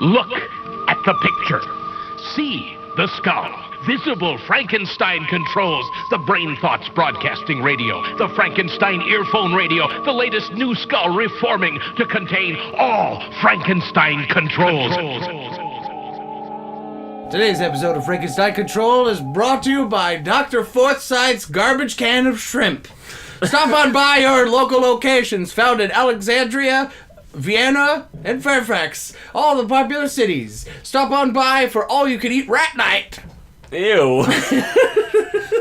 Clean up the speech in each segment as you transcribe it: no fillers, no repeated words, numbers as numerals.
Look at the picture. See the skull. Visible Frankenstein controls. The Brain Thoughts broadcasting radio. The Frankenstein earphone radio. The latest new skull reforming to contain all Frankenstein controls. Today's episode of Frankenstein Control is brought to you by Dr. Forsyth's Garbage Can of Shrimp. Stop on by our local locations found in Alexandria, Vienna, and Fairfax, all the popular cities. Stop on by for all-you-can-eat rat night. Ew.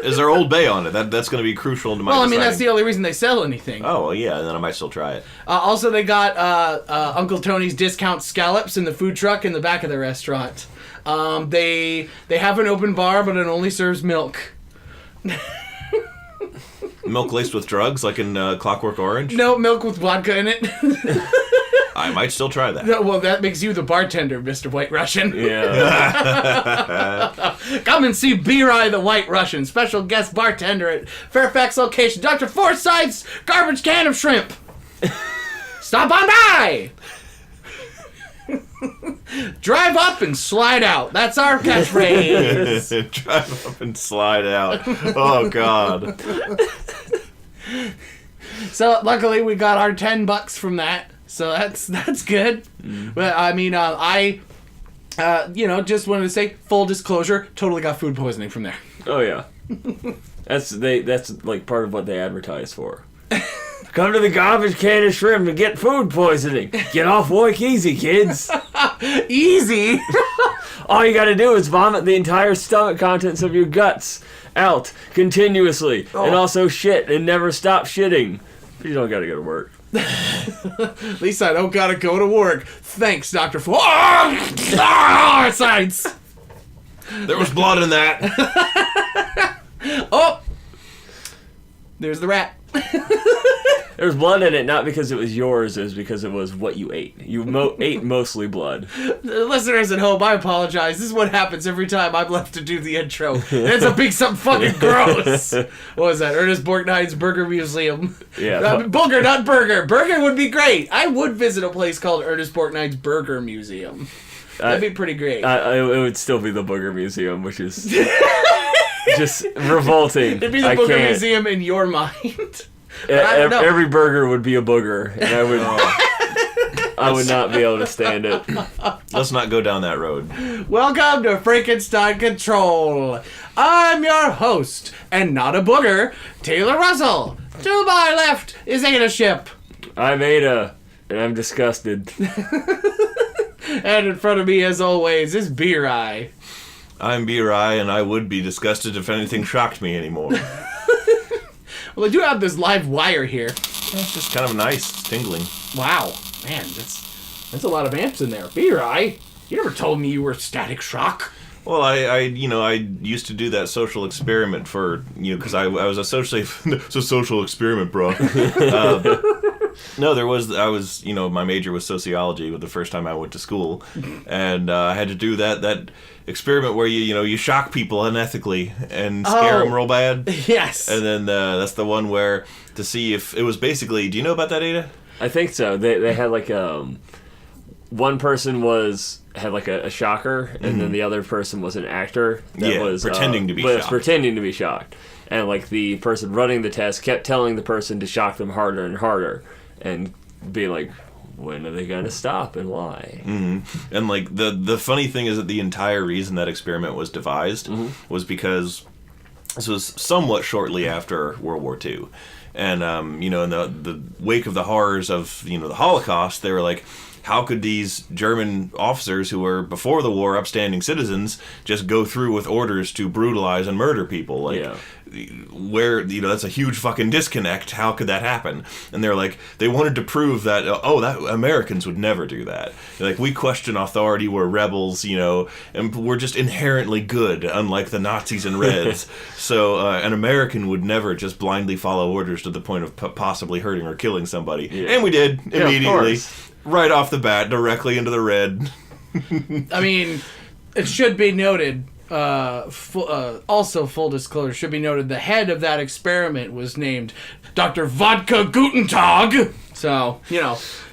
Is there Old Bay on it? That's going to be crucial to my Well, I mean, deciding. that's the only reason they sell anything. Oh, well, yeah, then I might still try it. Also, they got Uncle Tony's discount scallops in the food truck in the back of the restaurant. They have an open bar, but it only serves milk. Milk laced with drugs, like in Clockwork Orange? No, milk with vodka in it. I might still try that. No, well, that makes you the bartender, Mr. White Russian. Yeah. Come and see B-Rye the White Russian, special guest bartender at Fairfax location, Dr. Forsyth's Garbage Can of Shrimp. Stop on by! Drive up and slide out. That's our catchphrase. Drive up and slide out. Oh, God. So, luckily, we got our $10 from that. So, that's good. But, I mean, I just wanted to say, full disclosure, totally got food poisoning from there. Oh yeah. That's like part of what they advertise for. Come to the Garbage Can of Shrimp and get food poisoning. Get off work easy, kids. Easy? All you gotta do is vomit the entire stomach contents of your guts out continuously. And also shit and never stop shitting. You don't gotta go to work. At least I don't gotta go to work. Thanks, Dr. Science! There was blood in that. Oh! There's the rat. There was blood in it, not because it was yours, it was because it was what you ate. You ate mostly blood. The listeners at home, I apologize. This is what happens every time I'm left to do the intro. And it's a big something fucking gross. What was that? Ernest Borgnine's Burger Museum. Yeah. Booger, not burger. Burger would be great. I would visit a place called Ernest Borgnine's Burger Museum. That'd be pretty great. It would still be the Booger Museum, which is just revolting. It'd be the Booger Museum in your mind. Every burger would be a booger, and I would not be able to stand it. Let's not go down that road. Welcome to Frankenstein Control. I'm your host, and not a booger, Taylor Russell. To my left is Ada Ship. I'm Ada, and I'm disgusted. And in front of me, as always, is B-Rye. I'm B-Rye, and I would be disgusted if anything shocked me anymore. Well, I do have this live wire here. It's just kind of nice. It's tingling. Wow. Man, that's a lot of amps in there. B-Rye, you never told me you were Static Shock. Well, I used to do that social experiment for, because I was a it's a social experiment, bro. No, my major was sociology the first time I went to school, and I had to do that experiment where you shock people unethically and scare them real bad. Yes. And then that's the one where to see if it was basically. Do you know about that, Ada? I think so. They had like one person had like a shocker, and then the other person was an actor that was pretending to be shocked. Pretending to be shocked, and like the person running the test kept telling the person to shock them harder and harder, and being like, when are they going to stop and why? Mm-hmm. And like the funny thing is that the entire reason that experiment was devised was because this was somewhat shortly after World War II. And, in the wake of the horrors of, the Holocaust, they were like, how could these German officers who were, before the war, upstanding citizens, just go through with orders to brutalize and murder people? Where, that's a huge fucking disconnect. How could that happen? And they're like, they wanted to prove that, that Americans would never do that. Like, we question authority, we're rebels, and we're just inherently good, unlike the Nazis and Reds. So, an American would never just blindly follow orders to the point of possibly hurting or killing somebody. Yeah. And we did, immediately. Right off the bat, directly into the red. I mean, it should be noted, also full disclosure, should be noted, the head of that experiment was named Dr. Vodka Guten Tag. So,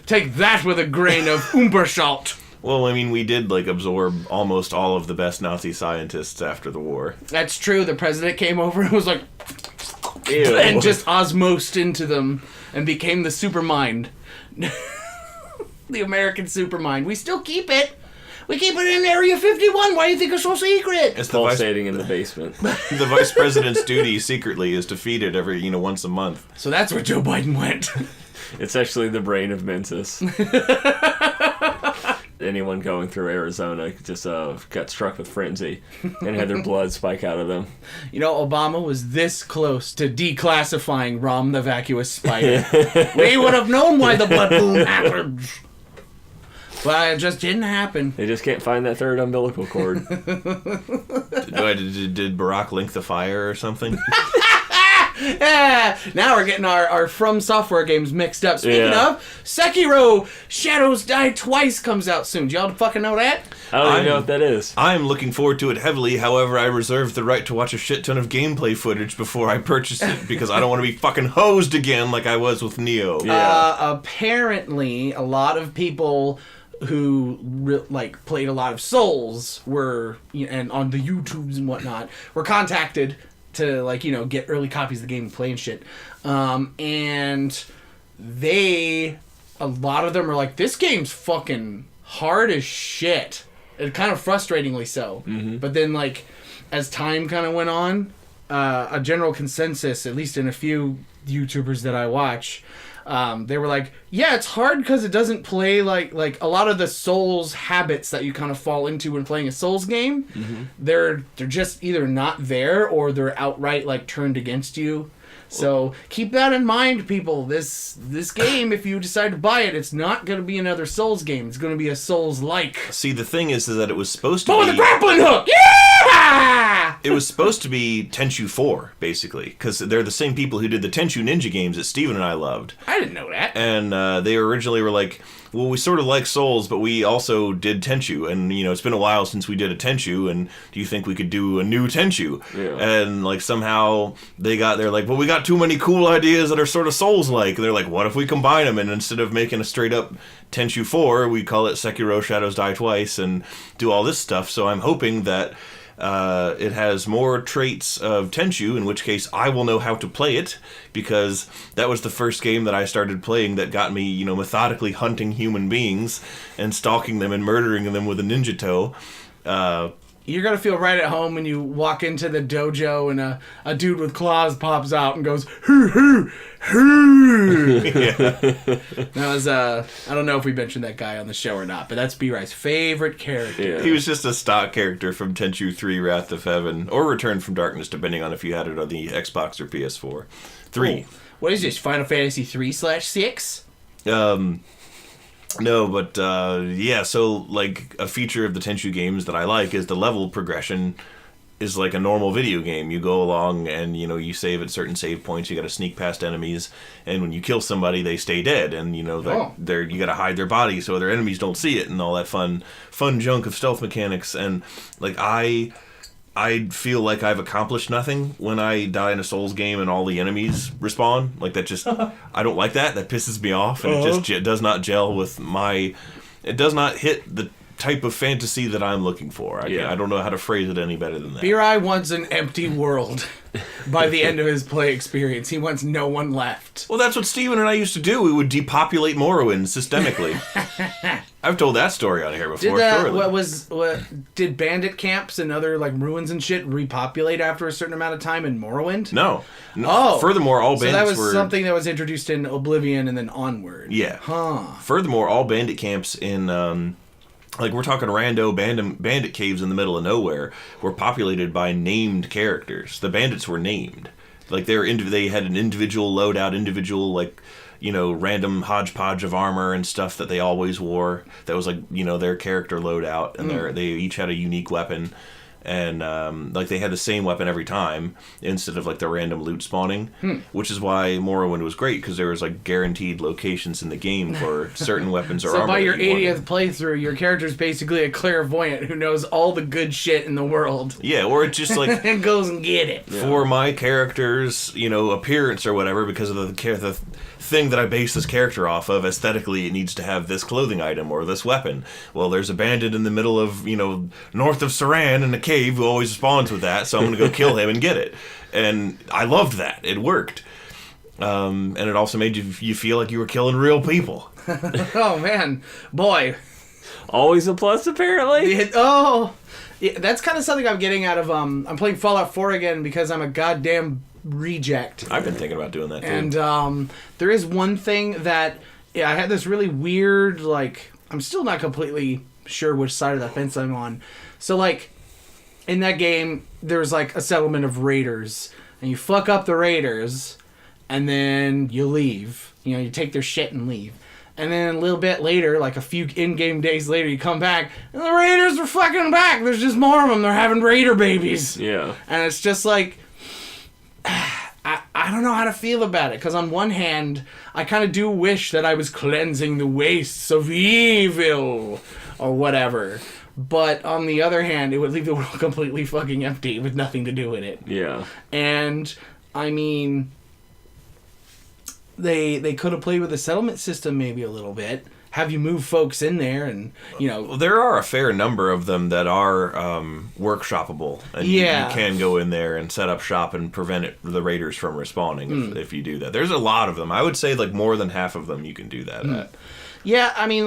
take that with a grain of Umberschalt. Well, I mean, we did, like, absorb almost all of the best Nazi scientists after the war. That's true. The president came over and was like... Ew. And just osmosed into them and became the supermind. The American supermind. We still keep it. We keep it in Area 51. Why do you think it's so secret? It's Pulsating in the basement. The vice president's duty secretly is to feed it every, once a month. So that's where Joe Biden went. It's actually the brain of Mensis. Anyone going through Arizona just got struck with frenzy and had their blood spike out of them. Obama was this close to declassifying Rom the vacuous spider. We would have known why the blood boom happened. But it just didn't happen. They just can't find that third umbilical cord. Did Barack link the fire or something? Now we're getting our From Software games mixed up. Speaking of, Sekiro Shadows Die Twice comes out soon. Do y'all fucking know that? I don't even know what that is. I'm looking forward to it heavily. However, I reserve the right to watch a shit ton of gameplay footage before I purchase it because I don't want to be fucking hosed again like I was with Neo. Yeah. Apparently, a lot of people who played a lot of Souls were, and on the YouTubes and whatnot, were contacted to get early copies of the game and play and shit. And a lot of them are like, this game's fucking hard as shit. And kind of frustratingly so. Mm-hmm. But then as time kind of went on, a general consensus, at least in a few YouTubers that I watch, they were like, yeah, it's hard because it doesn't play like a lot of the Souls habits that you kind of fall into when playing a Souls game. Mm-hmm. They're just either not there or they're outright turned against you. So keep that in mind, people. This game, if you decide to buy it, it's not going to be another Souls game. It's going to be a Souls-like. See, the thing is that it was supposed to be... with a grappling hook! Yeah! It was supposed to be Tenchu 4, basically, because they're the same people who did the Tenchu Ninja games that Steven and I loved. I didn't know that. And they originally were like, well, we sort of like Souls, but we also did Tenchu, and, it's been a while since we did a Tenchu, and do you think we could do a new Tenchu? Yeah. And, somehow they're like, well, we got too many cool ideas that are sort of Souls-like, and they're like, what if we combine them, and instead of making a straight-up Tenchu 4, we call it Sekiro Shadows Die Twice, and do all this stuff, so I'm hoping that it has more traits of Tenchu, in which case I will know how to play it, because that was the first game that I started playing that got me, methodically hunting human beings and stalking them and murdering them with a ninja toe. You're going to feel right at home when you walk into the dojo and a dude with claws pops out and goes, hoo, hoo, hoo. That was, I don't know if we mentioned that guy on the show or not, but that's B-Rice's favorite character. Yeah. He was just a stock character from Tenchu 3 Wrath of Heaven, or Return from Darkness, depending on if you had it on the Xbox or PS4. 3. Oh. What is this, Final Fantasy 3/6? No, but so a feature of the Tenchu games that I like is the level progression is like a normal video game. You go along and you save at certain save points. You got to sneak past enemies, and when you kill somebody, they stay dead, and you got to hide their body so their enemies don't see it, and all that fun junk of stealth mechanics. And I feel like I've accomplished nothing when I die in a Souls game and all the enemies respawn. That just... I don't like that. That pisses me off, and it just does not gel with my... It does not hit the type of fantasy that I'm looking for. I don't know how to phrase it any better than that. Birai wants an empty world by the end of his play experience. He wants no one left. Well, that's what Steven and I used to do. We would depopulate Morrowind systemically. I've told that story on here before. Did bandit camps and other ruins and shit repopulate after a certain amount of time in Morrowind? No. Oh. Furthermore, all bandits were... So that was something that was introduced in Oblivion and then onward. Yeah. Huh. Furthermore, all bandit camps in... we're talking rando bandit caves in the middle of nowhere were populated by named characters. The bandits were named. They had an individual loadout, random hodgepodge of armor and stuff that they always wore. That was their character loadout, and they each had a unique weapon. And like they had the same weapon every time instead of like the random loot spawning, which is why Morrowind was great, because there was like guaranteed locations in the game for certain weapons or armor. So by your that you wanted. 80th playthrough, your character's basically a clairvoyant who knows all the good shit in the world. Yeah, or it's just like and goes and get it. for my character's, appearance or whatever, because of the thing that I base this character off of, aesthetically it needs to have this clothing item or this weapon. Well, there's a bandit in the middle of, north of Saran in a cave who always spawns with that, so I'm going to go kill him and get it. And I loved that. It worked. And it also made you feel like you were killing real people. Oh, man. Boy. Always a plus, apparently. Yeah, that's kind of something I'm getting out of, I'm playing Fallout 4 again because I'm a goddamn reject. I've been thinking about doing that too. And there is one thing that I had this really weird, I'm still not completely sure which side of the fence I'm on. So in that game there's a settlement of raiders, and you fuck up the raiders and then you leave. You take their shit and leave. And then a little bit later, a few in-game days later, you come back, and the raiders are fucking back. There's just more of them. They're having raider babies. Yeah. And it's just I don't know how to feel about it, because on one hand, I kind of do wish that I was cleansing the wastes of evil, or whatever. But on the other hand, it would leave the world completely fucking empty with nothing to do in it. Yeah. And, I mean, they could have played with the settlement system maybe a little bit. Have you move folks in there and, There are a fair number of them that are workshoppable. And you can go in there and set up shop and prevent the raiders from respawning if you do that. There's a lot of them. I would say, more than half of them you can do that at. Yeah, I mean,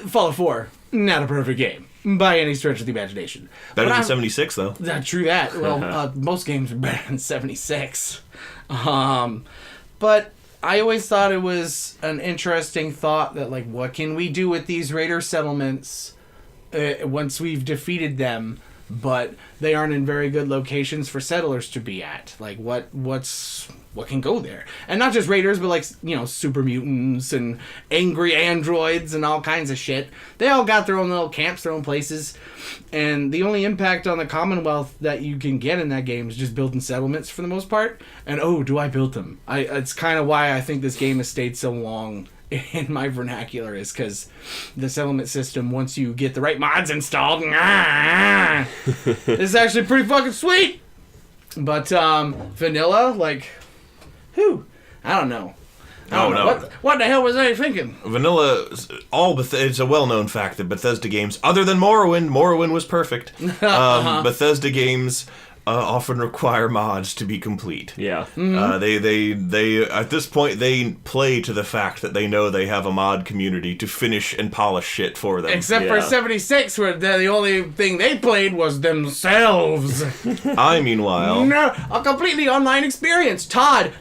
Fallout 4, not a perfect game by any stretch of the imagination. Better than 76, though. True that. Well, most games are better than 76. But I always thought it was an interesting thought that, what can we do with these raider settlements once we've defeated them, but they aren't in very good locations for settlers to be at? What can go there? And not just raiders, but super mutants and angry androids and all kinds of shit. They all got their own little camps, their own places. And the only impact on the Commonwealth that you can get in that game is just building settlements for the most part. And do I build them? It's kind of why I think this game has stayed so long in my vernacular, is because the settlement system, once you get the right mods installed, is actually pretty fucking sweet. But vanilla, I don't know. What the hell was I thinking? Vanilla, it's a well-known fact that Bethesda games, other than Morrowind was perfect. Bethesda games often require mods to be complete. Yeah. They at this point they play to the fact that they know they have a mod community to finish and polish shit for them. Except for 76, where the only thing they played was themselves. Meanwhile, no, a completely online experience. Todd,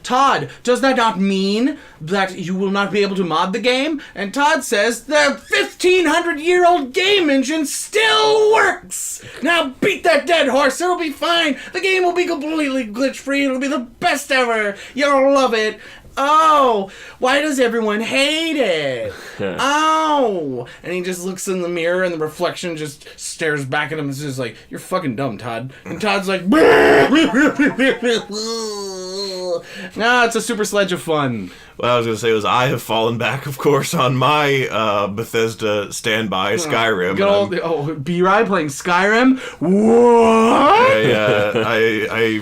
does that not mean that you will not be able to mod the game? And Todd says the 1,500-year-old game engine still works. Now beat that dead horse. It'll be fine. The game will be completely glitch-free. It'll be the best ever. You'll love it. Oh, why does everyone hate it? Oh. And he just looks in the mirror and the reflection just stares back at him and says, you're fucking dumb, Todd. And Todd's like, no, it's a super sledge of fun. What I was going to say was I have fallen back, of course, on my Bethesda standby, Skyrim. Good old B-Rye playing Skyrim? What? I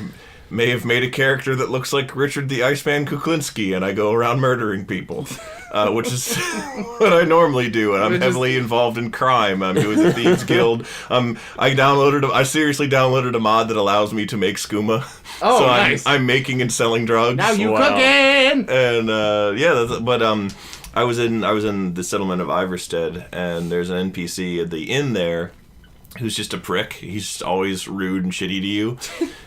may have made a character that looks like Richard the Iceman Kuklinski, and I go around murdering people, which is what I normally do, and I'm heavily involved in crime. I'm doing the Thieves Guild. I seriously downloaded a mod that allows me to make skooma. Oh, so nice. I'm making and selling drugs. Now you cooking! And I was in the settlement of Iverstead, and there's an NPC at the inn there who's just a prick. He's always rude and shitty to you.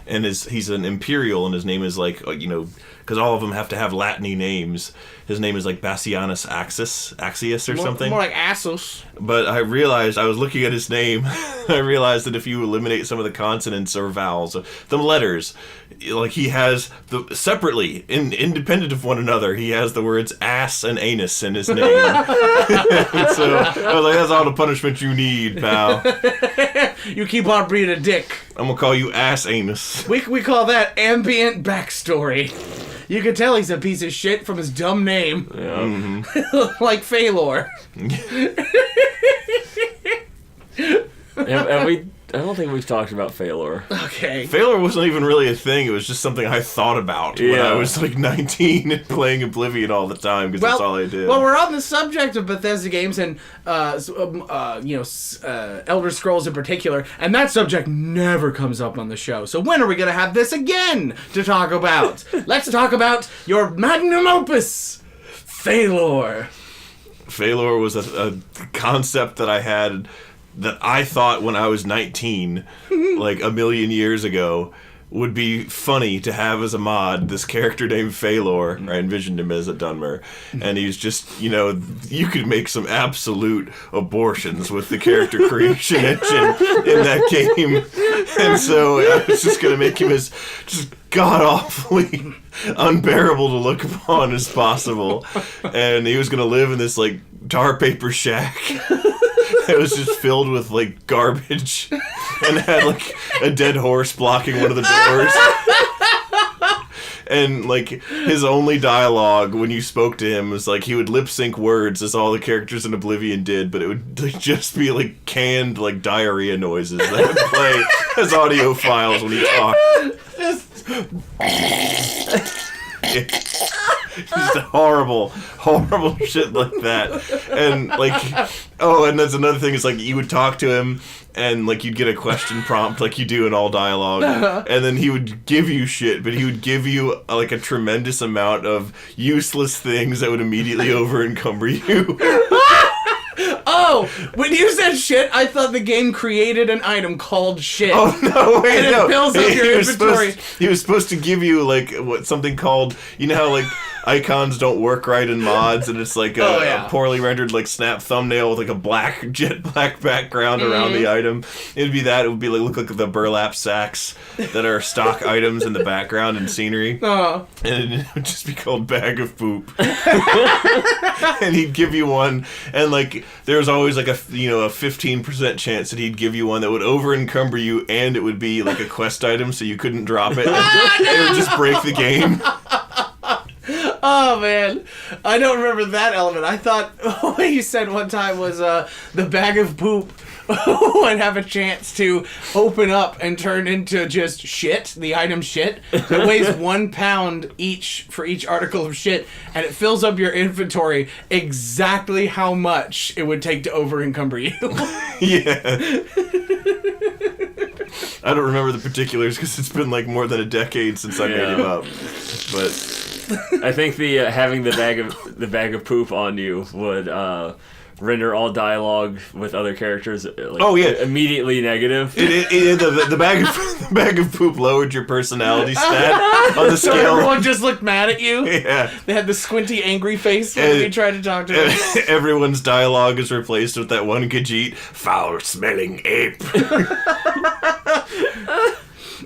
And he's an Imperial, and his name is because all of them have to have Latin-y names. His name is Bassianus Axius or something. More like Assos. But I realized, I was looking at his name, I realized that if you eliminate some of the consonants or vowels, the letters, he has, separately, independent of one another, he has the words ass and anus in his name. So I was like, that's all the punishment you need, pal. You keep on being a dick. I'm gonna call you ass anus. We call that ambient backstory. You can tell he's a piece of shit from his dumb name. Yeah. Like Failor. I don't think we've talked about Failor. Okay. Failor wasn't even really a thing. It was just something I thought about when I was like 19 and playing Oblivion all the time because that's all I did. Well, we're on the subject of Bethesda games and Elder Scrolls in particular, and that subject never comes up on the show. So when are we going to have this again to talk about? Let's talk about your magnum opus, Failor. Failor was a concept that I had that I thought when I was 19, like a million years ago, would be funny to have as a mod. This character named Failor, I envisioned him as a Dunmer, and he's just, you could make some absolute abortions with the character creation engine in that game. And so I was just going to make him as just god-awfully unbearable to look upon as possible. And he was going to live in this, like, tar paper shack. It was just filled with, like, garbage and had, like, a dead horse blocking one of the doors. And, like, his only dialogue when you spoke to him was, like, he would lip-sync words as all the characters in Oblivion did, but it would like, just be, like, canned, like, diarrhea noises that would play as audio files when he talked. Just horrible shit like that. And like, and that's another thing is like you would talk to him and like you'd get a question prompt like you do in all dialogue, and then he would give you shit, but he would give you like a tremendous amount of useless things that would immediately over encumber you. Oh, when you said shit, I thought the game created an item called shit. Oh, no, wait, and no. It fills up your inventory. He was supposed to give you, like, something called, how, like, icons don't work right in mods, and it's like a poorly rendered, like, snap thumbnail with, like, a jet black background around the item. It'd be that. It would be, like, look like the burlap sacks that are stock items in the background and scenery. And it would just be called Bag of Poop. And he'd give you one, and, like, there was always, like, a 15% chance that he'd give you one that would over encumber you, and it would be, like, a quest item, so you couldn't drop it. It would just break the game. Oh, man. I don't remember that element. I thought what you said one time was the bag of poop would have a chance to open up and turn into just shit, the item shit, that weighs 1 pound each for each article of shit, and it fills up your inventory exactly how much it would take to over encumber you. Yeah. I don't remember the particulars because it's been like more than a decade since I made him up. But I think the having the bag of poop on you would render all dialogue with other characters immediately negative. The bag of poop lowered your personality stat on the So scale. everyone just looked mad at you. Yeah. They had the squinty, angry face when you tried to talk to them. Everyone's dialogue is replaced with that one Khajiit, foul-smelling ape.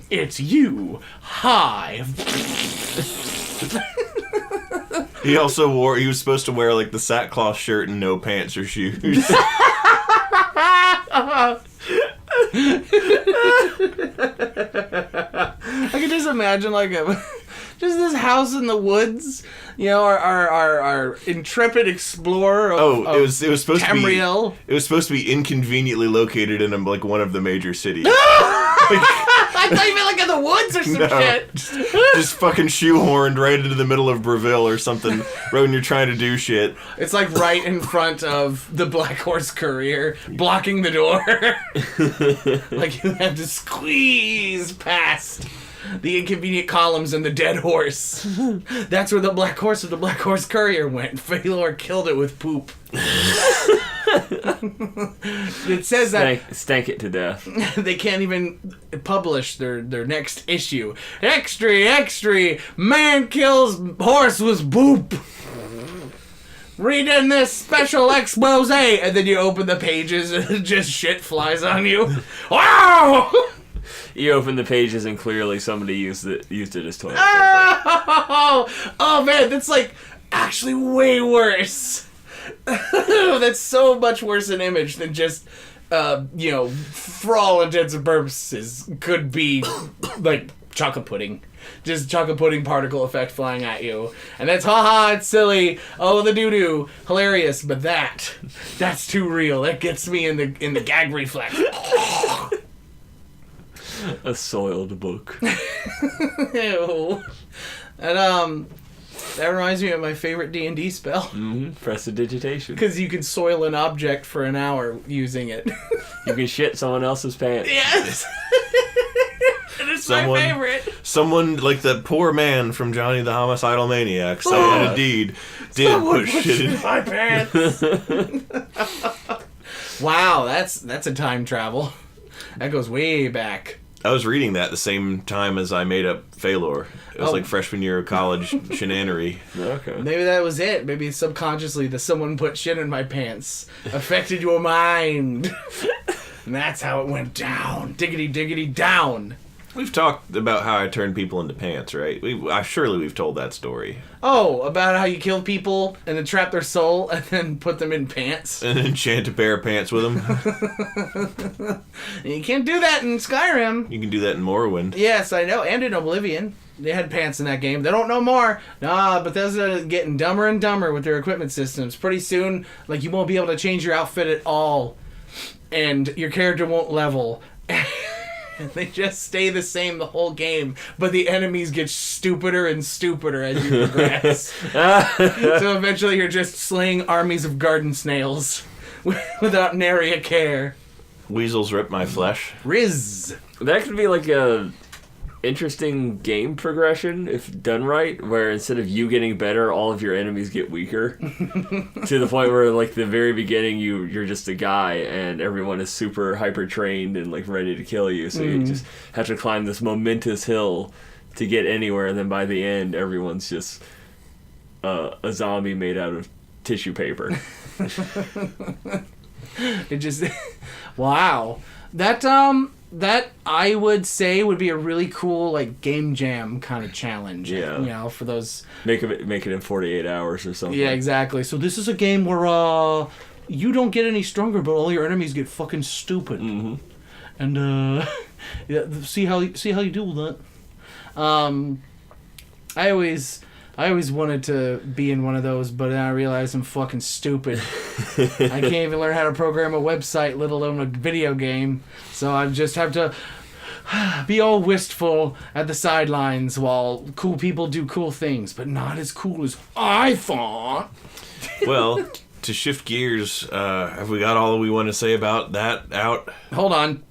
It's you. Hi. He was supposed to wear like the sackcloth shirt and no pants or shoes. I can just imagine like just this house in the woods, our intrepid explorer it was supposed Tamriel. to be. It was supposed to be inconveniently located in like one of the major cities. I thought you meant like in the woods or some shit. Just fucking shoehorned right into the middle of Breville or something right when you're trying to do shit. It's like right in front of the Black Horse Courier, blocking the door. Like you have to squeeze past the inconvenient columns and the dead horse. That's where the Black Horse of the Black Horse Courier went. Failor killed it with poop. It says that stank it to death. They can't even publish their next issue. Extra, man kills horse with poop. Reading this special expose, and then you open the pages and just shit flies on you. Wow! You open the pages and clearly somebody used it as toilet paper. Oh man, that's like actually way worse. That's so much worse an image than just for all intents and purposes, could be like chocolate pudding. Just chocolate pudding particle effect flying at you. And that's haha, it's silly. Oh, the doo-doo. Hilarious. But that's too real. That gets me in the gag reflex. A soiled book. Ew. And that reminds me of my favorite D&D spell. Prestidigitation. Because you can soil an object for an hour using it. You can shit someone else's pants. Yes. And it's my favorite. Someone like the poor man from Johnny the Homicidal Maniac. Someone indeed did put shit in my pants. Wow, that's a time travel. That goes way back. I was reading that the same time as I made up Failor. It was like freshman year of college shenanery. Okay. Maybe that was it. Maybe subconsciously the someone put shit in my pants affected your mind. And that's how it went down. Diggity, diggity, down. We've talked about how I turned people into pants, right? Surely we've told that story. Oh, about how you kill people and then trap their soul and then put them in pants. And enchant a pair of pants with them. You can't do that in Skyrim. You can do that in Morrowind. Yes, I know. And in Oblivion. They had pants in that game. They don't know more. Nah, but those are getting dumber and dumber with their equipment systems. Pretty soon, like, you won't be able to change your outfit at all. And your character won't level. They just stay the same the whole game, but the enemies get stupider and stupider as you progress. So eventually you're just slaying armies of garden snails without nary a care. Weasels rip my flesh. Riz. That could be like a interesting game progression if done right, where instead of you getting better, all of your enemies get weaker. To the point where, like, the very beginning you're just a guy and everyone is super hyper trained and like ready to kill you, so you just have to climb this momentous hill to get anywhere, and then by the end everyone's just a zombie made out of tissue paper. It just wow. That I would say would be a really cool, like, game jam kind of challenge. Yeah. You know, for those... Make it in 48 hours or something. Yeah, exactly. So this is a game where, you don't get any stronger, but all your enemies get fucking stupid. Mm-hmm. And, yeah, see how you do with that. I always wanted to be in one of those, but then I realized I'm fucking stupid. I can't even learn how to program a website, let alone a video game. So I just have to be all wistful at the sidelines while cool people do cool things, but not as cool as I thought. Well, to shift gears, have we got all that we want to say about that out? Hold on.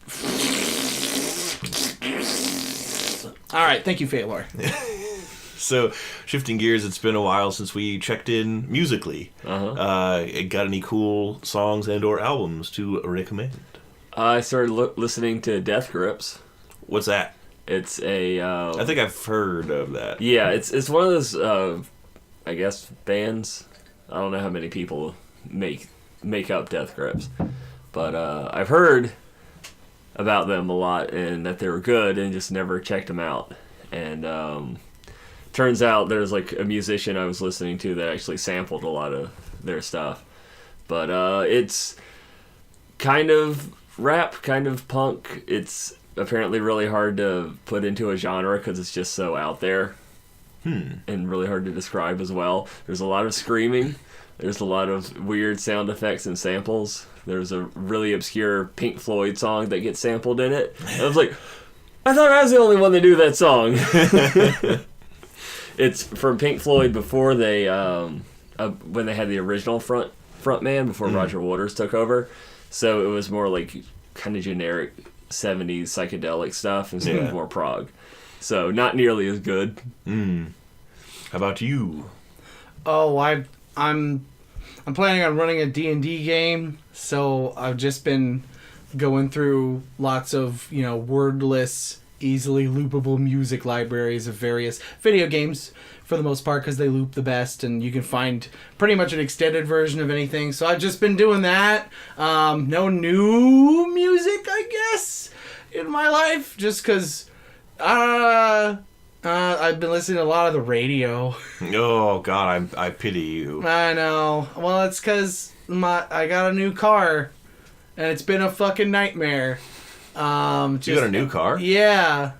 All right, thank you, Failor. So, shifting gears, it's been a while since we checked in musically. Got any cool songs and or albums to recommend? I started listening to Death Grips. What's that? It's a... I think I've heard of that. Yeah, it's one of those, I guess, bands. I don't know how many people make up Death Grips. But I've heard about them a lot and that they were good and just never checked them out. And... turns out there's like a musician I was listening to that actually sampled a lot of their stuff. But it's kind of rap, kind of punk. It's apparently really hard to put into a genre because it's just so out there. And really hard to describe as well. There's a lot of screaming. There's a lot of weird sound effects and samples. There's a really obscure Pink Floyd song that gets sampled in it. I was like, I thought I was the only one that knew that song. It's from Pink Floyd before they, when they had the original frontman before Roger Waters took over. So it was more like kind of generic 70s psychedelic stuff instead of more prog. So not nearly as good. How about you? Oh, I'm planning on running a D&D game, so I've just been going through lots of, wordless, easily loopable music libraries of various video games for the most part because they loop the best and you can find pretty much an extended version of anything. So I've just been doing that. No new music, I guess, in my life just because I've been listening to a lot of the radio. Oh, God, I pity you. I know. Well, it's because I got a new car and it's been a fucking nightmare. You got a new car? Yeah.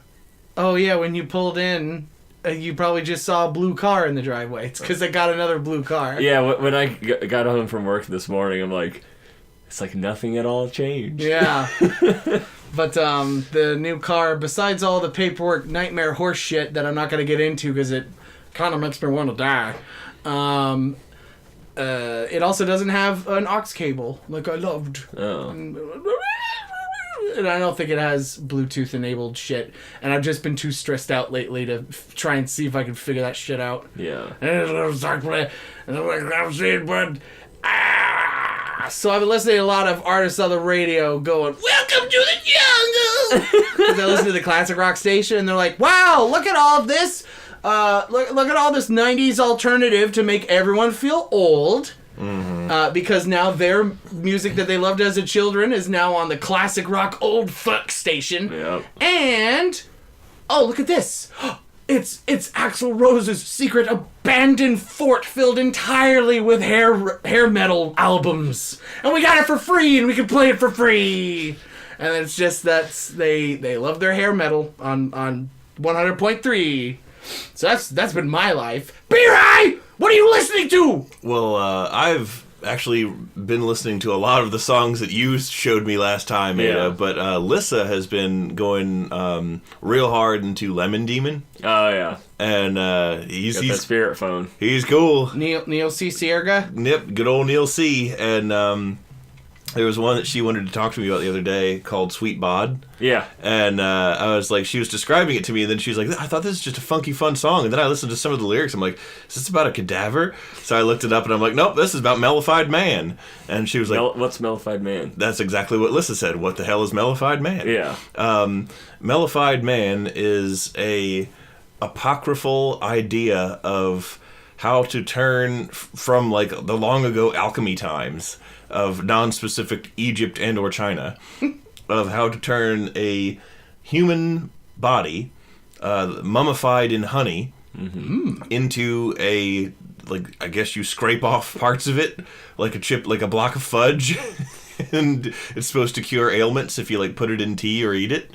Oh yeah, when you pulled in, you probably just saw a blue car in the driveway. It's because I got another blue car. Yeah, when I got home from work this morning, I'm like, it's like nothing at all changed. Yeah. But the new car, besides all the paperwork nightmare horse shit that I'm not going to get into because it kind of makes me want to die, it also doesn't have an aux cable like I loved. Oh. And I don't think it has Bluetooth enabled shit. And I've just been too stressed out lately to try and see if I can figure that shit out. Yeah. So I've been listening to a lot of artists on the radio going, "Welcome to the jungle." Because I listen to the classic rock station, and they're like, "Wow, look at all of this. Look at all this '90s alternative to make everyone feel old." Because now their music that they loved as a children is now on the classic rock old fuck station. Yep. And oh, look at this. It's Axl Rose's secret abandoned fort filled entirely with hair metal albums. And we got it for free and we can play it for free. And it's just they love their hair metal on 100.3. So that's been my life. B-Ray! What are you listening to? Well, I've actually been listening to a lot of the songs that you showed me last time, Ada, but Lissa has been going real hard into Lemon Demon. Oh, yeah. And he's that spirit phone. He's cool. Neil C. Sierga? Yep, good old Neil C. And there was one that she wanted to talk to me about the other day called Sweet Bod. Yeah. And I was like, she was describing it to me, and then she was like, I thought this was just a funky, fun song. And then I listened to some of the lyrics. I'm like, is this about a cadaver? So I looked it up, and I'm like, nope, this is about Mellified Man. And she was like, what's Mellified Man? That's exactly what Lissa said. What the hell is Mellified Man? Yeah. Mellified Man is a apocryphal idea of how to turn from, like, the long ago alchemy times of non-specific Egypt and or China, of how to turn a human body mummified in honey into a, like, I guess you scrape off parts of it like a chip, like a block of fudge, and it's supposed to cure ailments if you, like, put it in tea or eat it.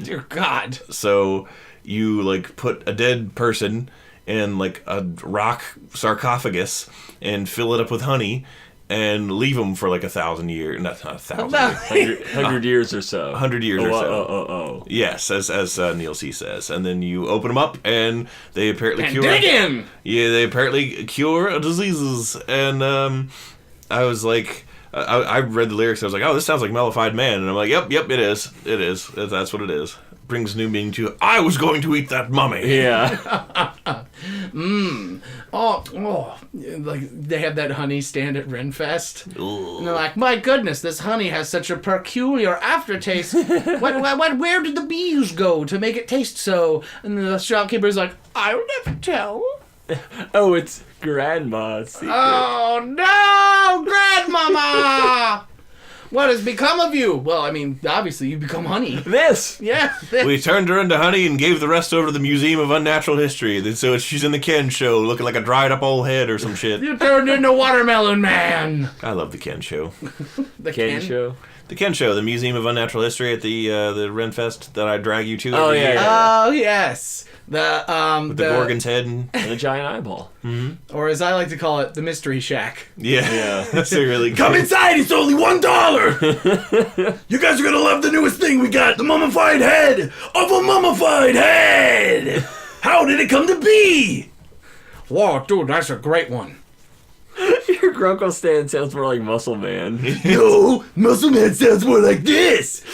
Dear God. So you, like, put a dead person in, like, a rock sarcophagus and fill it up with honey and leave them for like 1,000 years. Not 1,000 years. 100 years or so. 100 years or so. Oh. Yes, as Neil C. says. And then you open them up and they apparently And cure... dig in! Yeah, they apparently cure diseases. And I was like... I read the lyrics. I was like, oh, this sounds like Mellified Man. And I'm like, yep, it is. It is. That's what it is. Brings new meaning to, I was going to eat that mummy. Yeah. Oh, like they have that honey stand at Renfest. And they're like, my goodness, this honey has such a peculiar aftertaste. Where did the bees go to make it taste so? And the shopkeeper's like, I'll never tell. Oh, it's Grandma's secret. Oh no, Grandmama! What has become of you? Well, I mean, obviously you become honey. This! Yeah. We turned her into honey and gave the rest over to the Museum of Unnatural History. So she's in the Ken show looking like a dried up old head or some shit. You turned into Watermelon Man. I love the Ken show. The Ken show? The Ken show, the Museum of Unnatural History at the Renfest that I drag you to. Oh, every year. Oh, yes. The Gorgon's head and a giant eyeball. Or as I like to call it, the Mystery Shack. yeah, that's a really Come inside, it's only $1. You guys are gonna love the newest thing we got, the mummified head of a mummified head. How did it come to be? Whoa, dude, that's a great one. Your Grunkle stand sounds more like Muscle Man. No, Muscle Man sounds more like this.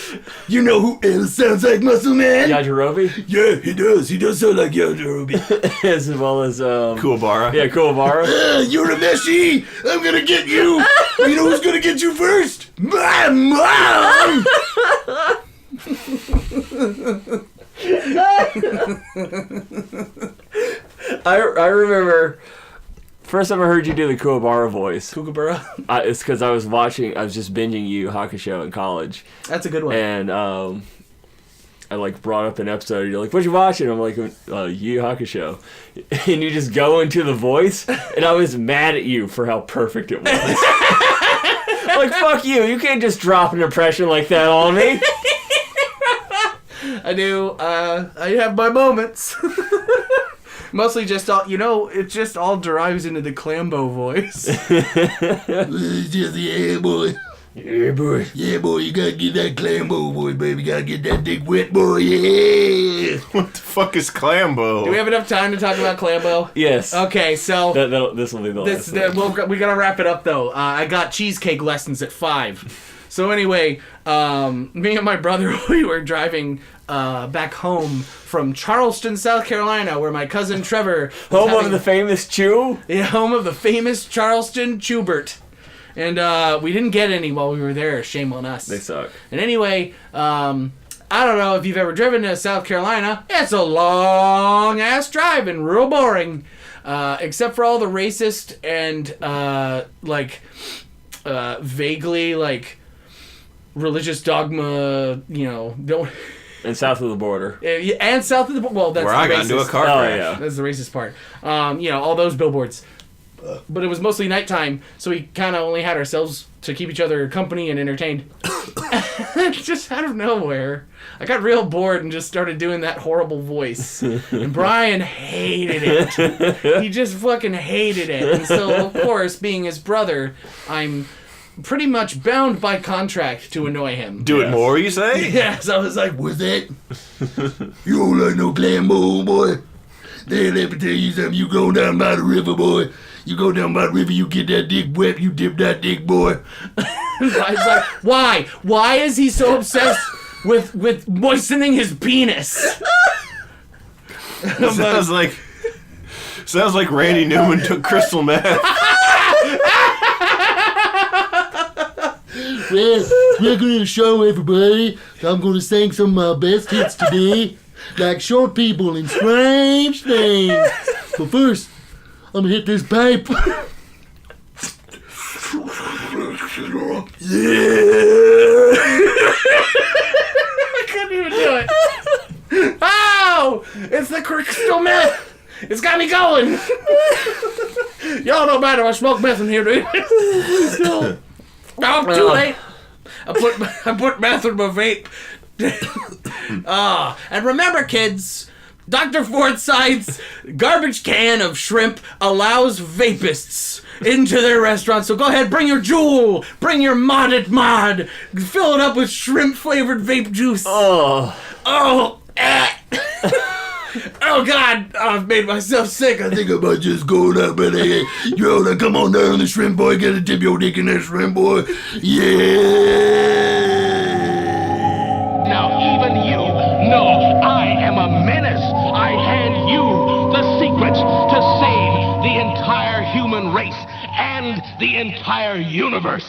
You know who else sounds like Muscle Man? Yajirobe? Yeah, he does. He does sound like Yajirobe. As well as, Kuwabara. Yeah, Kuwabara. Urameshi, I'm gonna get you. You know who's gonna get you first? My mom! I remember... First time I heard you do the Kuwabara voice. Kookaburra. It's because I was just binging Yu Yu Hakusho in college. That's a good one. And I like brought up an episode. You're like, "What you watching?" I'm like, Yu Yu Hakusho. And you just go into the voice, and I was mad at you for how perfect it was. Like, fuck you. You can't just drop an impression like that on me. I do. I have my moments. Mostly just all, it just all derives into the CLAMBO voice. Yeah, boy. Yeah, boy. Yeah, boy, you gotta get that CLAMBO, boy, baby. You gotta get that dick wet, boy, yeah. What the fuck is CLAMBO? Do we have enough time to talk about CLAMBO? Yes. Okay, so... This will be the last one. We gotta wrap it up, though. I got cheesecake lessons at 5. So anyway, me and my brother, we were driving back home from Charleston, South Carolina, where my cousin Trevor... Home of the famous Chew? Yeah, home of the famous Charleston Chewbert. And we didn't get any while we were there. Shame on us. They suck. And anyway, I don't know if you've ever driven to South Carolina. It's a long-ass drive and real boring. Except for all the racist and, vaguely, religious dogma, don't... And south of the border. And south of the border. Well, that's where I got into a car Oh, crash. yeah. That's the racist part. All those billboards. But it was mostly nighttime, so we kind of only had ourselves to keep each other company and entertained. Just out of nowhere, I got real bored and just started doing that horrible voice. And Brian hated it. He just fucking hated it. And so, of course, being his brother, I'm pretty much bound by contract to annoy him. Do it more, you say? Yes, I was like, What's that? You don't like no CLAMBO, boy. Then let me tell you something. You go down by the river, boy. You go down by the river, you get that dick wet, you dip that dick, boy. Brian's like, why? Why is he so obsessed with moistening his penis? Sounds like Randy Newman took crystal meth. Well, welcome to the show, everybody. I'm going to sing some of my best hits today, like Short People and Strange Things. But first, I'm going to hit this pipe. Yeah! I couldn't even do it. Oh! It's the crystal meth! It's got me going! Y'all don't matter, I smoke meth in here, dude. Oh, too late. I put meth in my vape. And remember, kids, Dr. Forsyth's garbage can of shrimp allows vapists into their restaurant. So go ahead, bring your Juul, bring your modded mod, fill it up with shrimp-flavored vape juice. Oh. Oh, God, I've made myself sick. I think I might just go up and yo, come on down the shrimp boy, get a dip your dick in that shrimp boy. Yeah. Now even you know I am a menace. I hand you the secrets to save the entire human race and the entire universe.